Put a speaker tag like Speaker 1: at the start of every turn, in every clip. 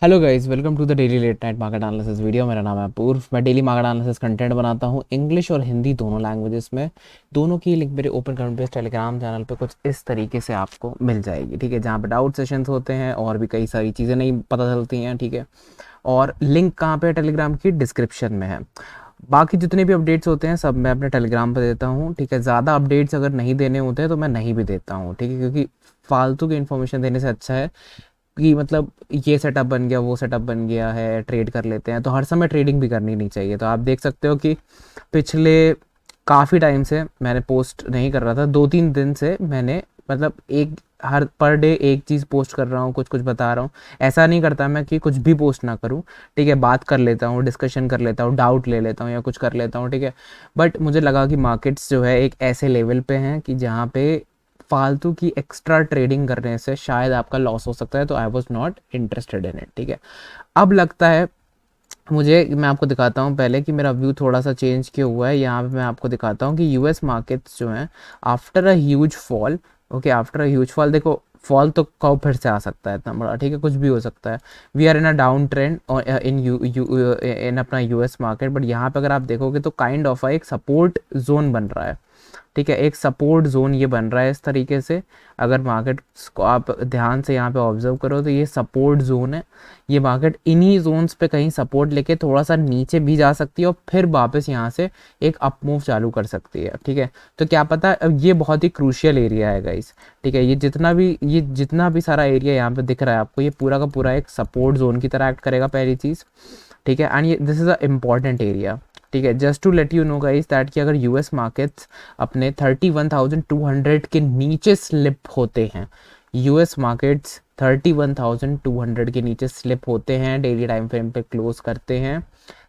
Speaker 1: Hello guys, welcome to the daily late night market analysis video. मेरा नाम है अपूर्व। मैं डेली मार्केट एनालिसिस कंटेंट बनाता हूँ इंग्लिश और हिंदी दोनों लैंग्वेजेस में। दोनों की लिंक मेरे open comment based Telegram channel पे कुछ इस तरीके से आपको मिल जाएगी, ठीक है, जहाँ पे डाउट सेशंस होते हैं और भी कई सारी चीज़ें नहीं पता चलती हैं, ठीक है। और लिंक कहाँ पे है? टेलीग्राम की डिस्क्रिप्शन में है। बाकी जितने भी अपडेट्स होते हैं सब मैं अपने टेलीग्राम पर देता हूँ, ठीक है। ज़्यादा अपडेट्स अगर नहीं देने होते हैं तो मैं नहीं भी देता हूँ, ठीक है, क्योंकि फालतू की इन्फॉर्मेशन देने से अच्छा है कि मतलब ये सेटअप बन गया, वो सेटअप बन गया है, ट्रेड कर लेते हैं। तो हर समय ट्रेडिंग भी करनी नहीं चाहिए। तो आप देख सकते हो कि पिछले काफ़ी टाइम से मैंने पोस्ट नहीं कर रहा था। 2-3 दिन से मैंने मतलब एक हर पर डे एक चीज़ पोस्ट कर रहा हूँ, कुछ कुछ बता रहा हूँ। ऐसा नहीं करता मैं कि कुछ भी पोस्ट ना करूँ, ठीक है। बात कर लेता हूँ, डिस्कशन कर लेता हूँ, डाउट ले लेता हूँ या कुछ कर लेता हूँ, ठीक है। बट मुझे लगा कि मार्केट्स जो है एक ऐसे लेवल पे हैं कि जहाँ पे फालतू की एक्स्ट्रा ट्रेडिंग करने से शायद आपका लॉस हो सकता है। तो I was not interested in it, ठीक है। अब लगता है मुझे, मैं आपको दिखाता हूँ पहले कि मेरा व्यू थोड़ा सा चेंज क्यों हुआ है। यहाँ पे मैं आपको दिखाता हूँ कि यूएस मार्केट्स जो हैं after a huge fall, okay, after a huge fall, देखो फॉल तो कब फिर से आ सकता है इतना बड़ा, ठीक है, कुछ भी हो सकता है। We are in a downtrend in in अपना यूएस मार्केट। बट यहाँ पे अगर आप देखोगे तो काइंड ऑफ एक सपोर्ट जोन बन रहा है, ठीक है। एक सपोर्ट जोन ये बन रहा है इस तरीके से। अगर मार्केट को आप ध्यान से यहाँ पे ऑब्जर्व करो तो ये सपोर्ट जोन है। ये मार्केट इन्हीं जोन्स पे कहीं सपोर्ट लेके थोड़ा सा नीचे भी जा सकती है और फिर वापस यहाँ से एक अप मूव चालू कर सकती है, ठीक है। तो क्या पता, अब ये बहुत ही क्रूशियल एरिया है गाइस, ठीक है। ये जितना भी सारा एरिया यहाँ पे दिख रहा है आपको, ये पूरा का पूरा एक सपोर्ट जोन की तरह एक्ट करेगा, पहली चीज़, ठीक है। एंड ये this is a important area, ठीक है। Just to let you know guys that कि अगर यूएस मार्केट्स अपने 31,200 के नीचे स्लिप होते हैं, यूएस मार्केट्स 31,200 के नीचे स्लिप होते हैं, डेली टाइम फ्रेम पे क्लोज करते हैं,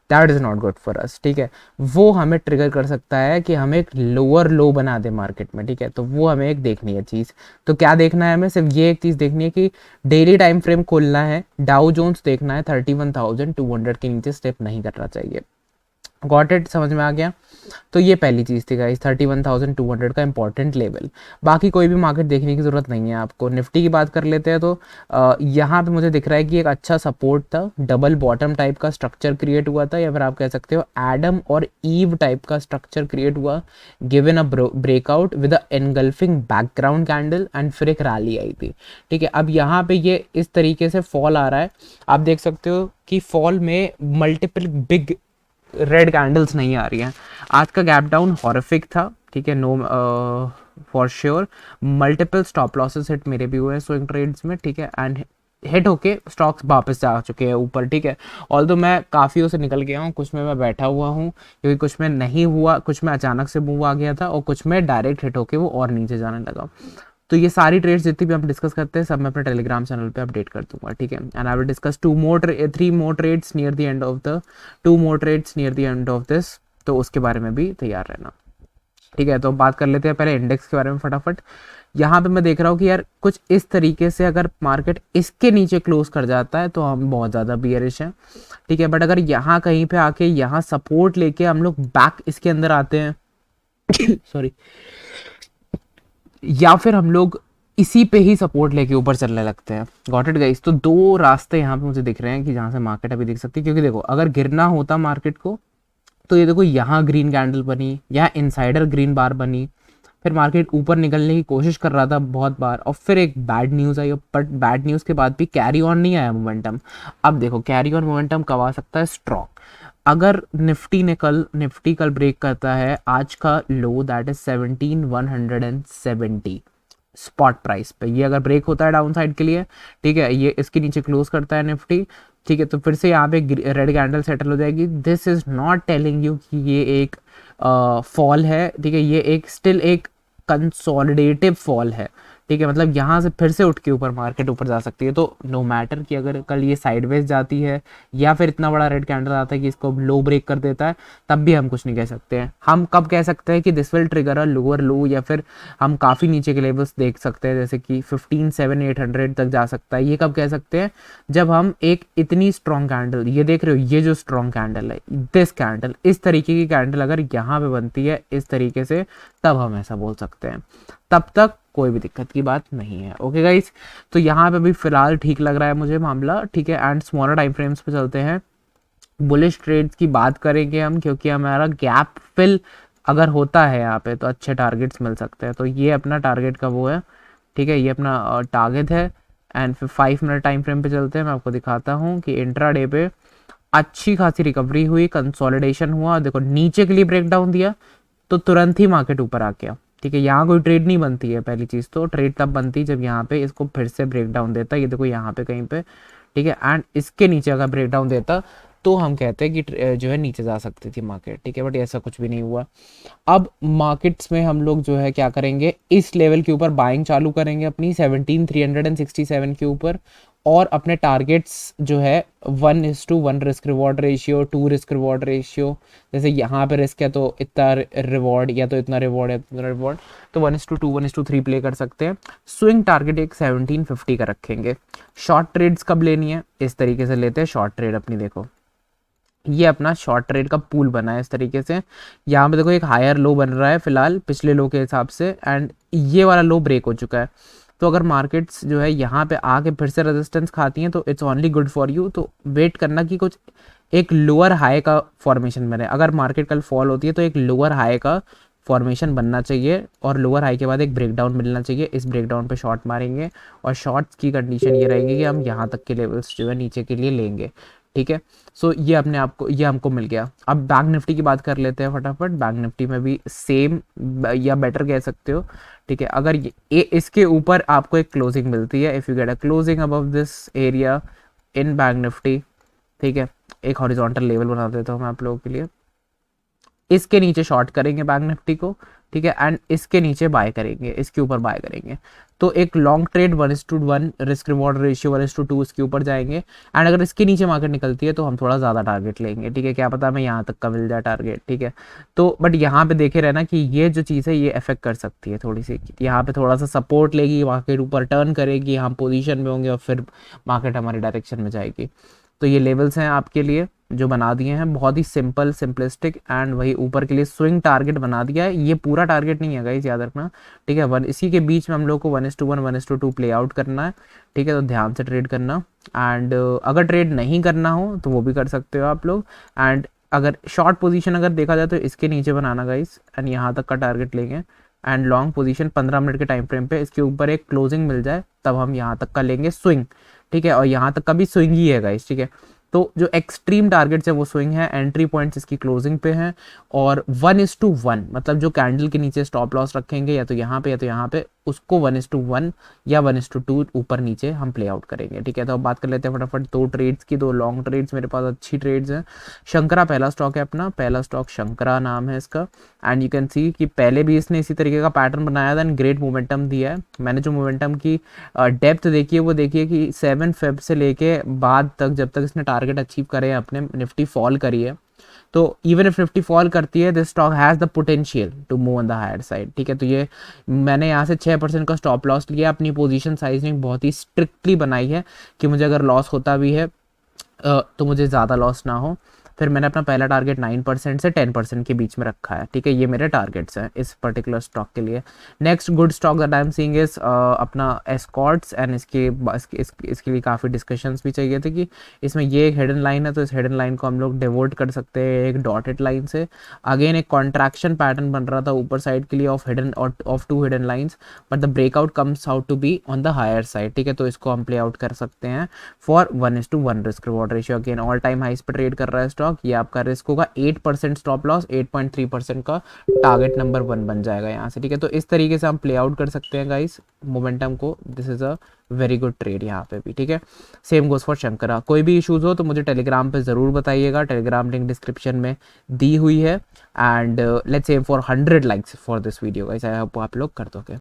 Speaker 1: that is not good for us, ठीक है। वो हमें ट्रिगर कर सकता है कि हमें एक लोअर लो बना दे मार्केट में, ठीक है। तो वो हमें एक देखनी है चीज़। तो क्या देखना है हमें? सिर्फ ये एक चीज़ देखनी है कि डेली टाइम फ्रेम खोलना है, डाउ जोन्स देखना है, 31,200 के नीचे स्टेप नहीं करना चाहिए। Got it? समझ में आ गया? तो ये पहली चीज़ थी गाइस, 31,200 का इंपॉर्टेंट लेवल। बाकी कोई भी मार्केट देखने की ज़रूरत नहीं है आपको। निफ्टी की बात कर लेते हैं तो यहाँ पे मुझे दिख रहा है कि एक अच्छा सपोर्ट था, डबल बॉटम टाइप का स्ट्रक्चर क्रिएट हुआ था, या फिर आप कह सकते हो एडम और ईव टाइप का स्ट्रक्चर क्रिएट हुआ, given a breakout with a engulfing background candle, and फिर एक रैली आई थी, ठीक है। अब यहाँ पे ये इस तरीके से फॉल आ रहा है। आप देख सकते हो कि फॉल में मल्टीपल बिग रेड कैंडल्स नहीं आ रही हैं। आज का गैप डाउन हॉरिफिक था, ठीक है, no for sure. Multiple stop losses hit मेरे भी हुए हैं स्विंग ट्रेड्स में, ठीक है। एंड हिट होके स्टॉक्स वापस जा चुके हैं ऊपर, ठीक है। ऑल्दो मैं काफ़ियों से निकल गया हूँ, कुछ में मैं बैठा हुआ हूँ क्योंकि कुछ में नहीं हुआ, कुछ में अचानक से मूव आ गया था, और कुछ में डायरेक्ट हिट होके वो और नीचे जाने लगा। तो ये सारी ट्रेड्स जितनी भी हम डिस्कस करते हैं सब मैं अपने टेलीग्राम चैनल पे अपडेट कर दूंगा, ठीक है। And I will discuss three more trades near the end of the two more trades near the end of this. तो उसके बारे में भी तैयार रहना, ठीक है। तो बात कर लेते हैं पहले इंडेक्स के बारे में फटाफट। यहाँ पे मैं देख रहा हूँ कि यार कुछ इस तरीके से अगर मार्केट इसके नीचे क्लोज कर जाता है तो हम बहुत ज़्यादा बियरिश हैं, ठीक है। बट अगर यहाँ कहीं पे आके यहाँ सपोर्ट लेके हम लोग बैक इसके अंदर आते हैं सॉरी, या फिर हम लोग इसी पे ही सपोर्ट लेके ऊपर चलने लगते हैं। Got it guys? तो दो रास्ते यहाँ पे मुझे दिख रहे हैं कि जहाँ से मार्केट अभी दिख सकती है। क्योंकि देखो, अगर गिरना होता मार्केट को तो ये देखो, यहाँ ग्रीन कैंडल बनी, यहाँ इनसाइडर ग्रीन बार बनी, फिर मार्केट ऊपर निकलने की कोशिश कर रहा था बहुत बार, और फिर एक bad news I. But bad news के बाद भी कैरी ऑन नहीं आया मोमेंटम। अब देखो, कैरी ऑन मोमेंटम कब आ सकता है? स्ट्रॉन्ग। अगर निफ्टी कल ब्रेक करता है आज का लो, दैट इज 17,170 स्पॉट प्राइस पे, ये अगर ब्रेक होता है डाउन साइड के लिए, ठीक है, ये इसके नीचे क्लोज करता है निफ्टी, ठीक है, तो फिर से यहाँ पे रेड कैंडल सेटल हो जाएगी। This is not telling you कि ये एक फॉल है, ठीक है, ये एक स्टिल एक कंसोलिडेटिव फॉल है, ठीक है। मतलब यहाँ से फिर से उठ के ऊपर मार्केट ऊपर जा सकती है। तो नो मैटर कि अगर कल ये साइडवेज जाती है या फिर इतना बड़ा रेड कैंडल आता है कि इसको लो ब्रेक कर देता है, तब भी हम कुछ नहीं कह सकते हैं। हम कब कह सकते हैं कि this will trigger a lower लो, या फिर हम काफ़ी नीचे के लेवल्स देख सकते हैं जैसे कि 15,700-800 तक जा सकता है। ये कब कह सकते हैं? जब हम एक इतनी स्ट्रॉन्ग कैंडल, ये देख रहे हो, ये जो स्ट्रॉन्ग कैंडल है, दिस कैंडल, इस तरीके की कैंडल अगर यहाँ पे बनती है इस तरीके से, तब हम ऐसा बोल सकते हैं। तब तक कोई भी दिक्कत की बात नहीं है। ओके गाइस, तो यहाँ पे भी फिलहाल ठीक लग रहा है मुझे मामला, ठीक है। एंड स्मॉलर टाइम फ्रेम्स पे चलते हैं, बुलिश ट्रेड्स की बात करेंगे हम, क्योंकि हमारा गैप फिल अगर होता है यहाँ पे तो अच्छे टारगेट्स मिल सकते हैं। तो ये अपना टारगेट का वो है, ठीक है, ये अपना टारगेट है। एंड फिर 5 मिनट टाइम फ्रेम पे चलते हैं, मैं आपको दिखाता हूँ कि इंट्रा डे पे अच्छी खासी रिकवरी हुई, कंसोलिडेशन हुआ, देखो नीचे के लिए ब्रेकडाउन दिया तो तुरंत ही मार्केट ऊपर आ गया, ठीक है। यहाँ कोई ट्रेड नहीं बनती है, पहली चीज़ तो ट्रेड तब बनती है जब यहाँ पे इसको फिर से ब्रेकडाउन देता है, ये देखो यहाँ पे कहीं पे, ठीक है। एंड इसके नीचे अगर ब्रेकडाउन देता तो हम कहते हैं कि जो है नीचे जा सकती थी मार्केट, ठीक है, बट ऐसा कुछ भी नहीं हुआ। अब मार्केट्स में हम लोग जो है क्या करेंगे, इस लेवल के ऊपर बाइंग चालू करेंगे अपनी 17,367 के ऊपर, और अपने टारगेट्स जो है 1:1 risk reward ratio, 2 risk reward ratio, जैसे यहाँ पे रिस्क है तो इतना रिवॉर्ड, या तो इतना रिवॉर्ड या इतना रिवॉर्ड, तो 1:2 1:3 प्ले कर सकते हैं। स्विंग टारगेट एक 1750 का रखेंगे। शॉर्ट ट्रेड्स कब लेनी है, इस तरीके से लेते हैं शॉर्ट ट्रेड अपनी, देखो ये अपना शॉर्ट ट्रेड का पूल बना है इस तरीके से। यहाँ पे देखो एक हायर लो बन रहा है फिलहाल पिछले लो के हिसाब से, एंड ये वाला लो ब्रेक हो चुका है। तो अगर मार्केट्स जो है यहाँ पे आके फिर से रेजिस्टेंस खाती हैं तो it's only good for you. तो वेट करना कि कुछ एक लोअर हाई का फॉर्मेशन बने। अगर मार्केट कल फॉल होती है तो एक लोअर हाई का फॉर्मेशन बनना चाहिए, और लोअर हाई के बाद एक ब्रेकडाउन मिलना चाहिए। इस ब्रेकडाउन पे शॉर्ट मारेंगे, और शॉर्ट्स की कंडीशन ये रहेगी कि हम यहाँ तक के लेवल्स जो है नीचे के लिए लेंगे, ठीक है। सो ये अपने आप को, ये हमको मिल गया। अब बैंक निफ्टी की बात कर लेते हैं फटाफट। बैंक निफ्टी में भी सेम या बेटर कह सकते हो, ठीक है। अगर इसके ऊपर आपको एक क्लोजिंग मिलती है, if you get a closing above this area in bank Nifty, ठीक है, एक हॉरिजॉन्टल लेवल बना देता हूँ मैं आप लोगों के लिए, इसके नीचे शॉर्ट करेंगे बैंक निफ्टी को, ठीक है, एंड इसके नीचे बाय करेंगे, इसके ऊपर बाय करेंगे। तो एक long trade 1:1 risk reward ratio 1:2 इसके ऊपर जाएंगे। एंड अगर इसके नीचे मार्केट निकलती है तो हम थोड़ा ज़्यादा टारगेट लेंगे, ठीक है, क्या पता हमें यहाँ तक का मिल जाए टारगेट, ठीक है। तो बट यहाँ पे देखे रहना कि ये जो चीज़ है ये अफेक्ट कर सकती है थोड़ी सी, यहाँ पे थोड़ा सा सपोर्ट लेगी, मार्केट ऊपर टर्न करेगी, हम पोजिशन में होंगे और फिर मार्केट हमारी डायरेक्शन में जाएगी। तो ये लेवल्स हैं आपके लिए जो बना दिए हैं, बहुत ही सिंपल सिंपलिस्टिक। एंड वही ऊपर के लिए स्विंग टारगेट बना दिया है, ये पूरा टारगेट नहीं है गाइस, याद रखना, ठीक है। इसी के बीच में हम लोग को 1:1 1:2 प्ले आउट करना है, ठीक है। तो ध्यान से ट्रेड करना। एंड अगर ट्रेड नहीं करना हो तो वो भी कर सकते हो आप लोग। एंड अगर शॉर्ट पोजीशन अगर देखा जाए तो इसके नीचे बनाना गाइस, एंड यहाँ तक का टारगेट लेंगे। एंड लॉन्ग पोजीशन 15 मिनट के टाइम फ्रेम पे इसके ऊपर एक क्लोजिंग मिल जाए तब हम यहाँ तक का लेंगे स्विंग, ठीक है। और यहाँ तक का भी स्विंग ही है गाइस, ठीक है। तो जो एक्सट्रीम टारगेट्स है वो स्विंग है, एंट्री पॉइंट्स इसकी क्लोजिंग पे हैं, और 1:1 मतलब जो कैंडल के नीचे स्टॉप लॉस रखेंगे या तो यहाँ पे या तो यहाँ पे, उसको 1:1 या 1:2 ऊपर नीचे हम प्ले आउट करेंगे, ठीक है। तो अब बात कर लेते हैं फटाफट दो ट्रेड्स की, दो लॉन्ग ट्रेड्स मेरे पास अच्छी ट्रेड्स हैं। शंकरा पहला स्टॉक है अपना, पहला स्टॉक शंकरा नाम है इसका। एंड यू कैन सी कि पहले भी इसने इसी तरीके का पैटर्न बनाया था एंड ग्रेट मोमेंटम दिया है। मैंने जो मोमेंटम की डेप्थ देखी है वो देखिए कि 7 फेब से लेके बाद तक, जब तक इसने टारगेट अचीव करे अपने, निफ्टी फॉल करी है। तो इवन इफ निफ्टी फॉल करती है, this stock has the potential to move on the higher side, ठीक है। तो ये मैंने यहाँ से 6% का स्टॉप लॉस लिया, अपनी पोजीशन साइजिंग बहुत ही स्ट्रिक्टली बनाई है कि मुझे अगर लॉस होता भी है तो मुझे ज़्यादा लॉस ना हो। फिर मैंने अपना पहला टारगेट 9% से 10% के बीच में रखा है, ठीक है। ये मेरे टारगेट्स हैं इस पर्टिकुलर स्टॉक के लिए। Next good stock that I am seeing is अपना एस्कॉर्ट्स, एंड इसके लिए काफ़ी डिस्कशंस भी चाहिए थे कि इसमें ये एक हिडन लाइन है, तो इस हिडन लाइन को हम लोग डिवोट कर सकते हैं एक डॉटेड लाइन से। अगेन एक कॉन्ट्रैक्शन पैटर्न बन रहा था ऊपर साइड के लिए of 2 hidden lines, but the breakout comes out to be on the higher side, ठीक है। तो इसको हम प्ले आउट कर सकते हैं for 1:1 risk reward ratio. Again all time highs पर ट्रेड कर रहा है स्टॉक, ये आपका रिस्क होगा 8% स्टॉप लॉस, 8.3% का टारगेट नंबर 1 बन जाएगा यहाँ से, ठीक है। तो इस तरीके से हम प्ले आउट कर सकते हैं गाइस मोमेंटम को। This is a very good trade यहाँ पे भी, ठीक है। Same goes for Shankara. कोई भी इश्यूज हो तो मुझे टेलीग्राम पे ज़रूर बताइएगा, टेलीग्राम लिंक डिस्क्रिप्शन में दी हुई है। And let's aim for 100 likes for this video guys, I hope आप लोग कर दोगे।